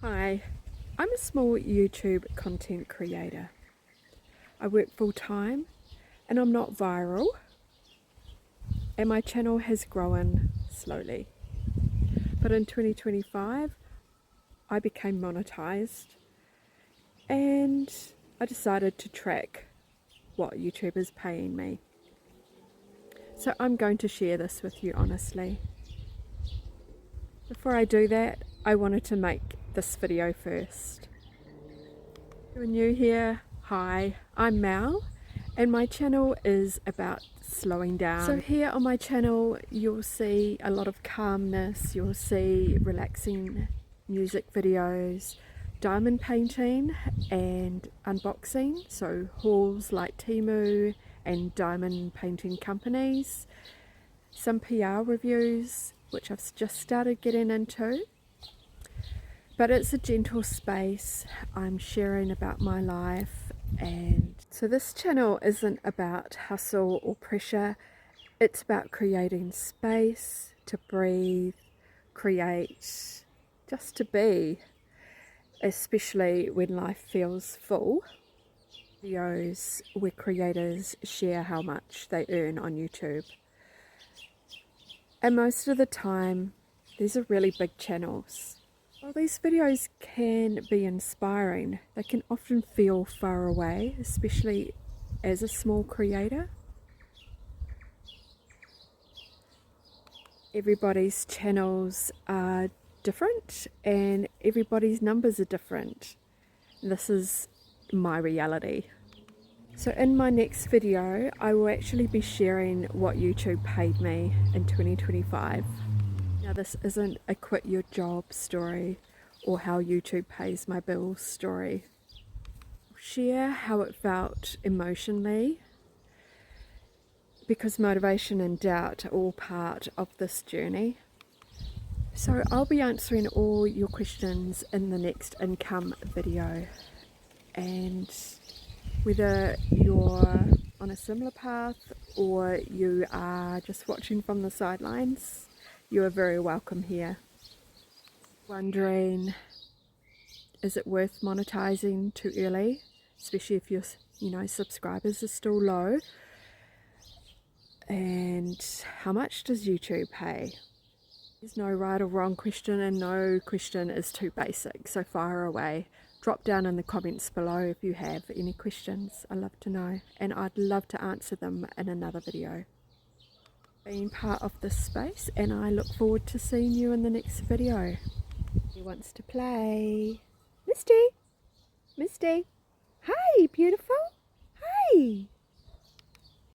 Hi, I'm a small YouTube content creator. I work full-time and I'm not viral, and my channel has grown slowly. But in 2025, I became monetized and I decided to track what YouTube is paying me. So I'm going to share this with you honestly. Before I do that, I wanted to make this video first. If you're new here, hi, I'm Mal and my channel is about slowing down. So here on my channel you'll see a lot of calmness, you'll see relaxing music videos, diamond painting and unboxing, so hauls like Temu and diamond painting companies, some PR reviews which I've just started getting into. But it's a gentle space. I'm sharing about my life, and so this channel isn't about hustle or pressure. It's about creating space to breathe, create, just to be, especially when life feels full. Videos where creators share how much they earn on YouTube. And most of the time, these are really big channels. While these videos can be inspiring, they can often feel far away, especially as a small creator. Everybody's channels are different and everybody's numbers are different. This is my reality. So in my next video, I will actually be sharing what YouTube paid me in 2025. Now this isn't a quit your job story or how YouTube pays my bills story. I'll share how it felt emotionally, because motivation and doubt are all part of this journey. So I'll be answering all your questions in the next income video, and whether you're on a similar path or you are just watching from the sidelines, you are very welcome here. Wondering, is it worth monetizing too early, especially if your subscribers are still low? And how much does YouTube pay? There's no right or wrong question, and no question is too basic, so fire away. Drop down in the comments below if you have any questions. I'd love to know, and I'd love to answer them in another video. Being part of this space, and I look forward to seeing you in the next video. He wants to play. Misty! Misty! Hi, beautiful!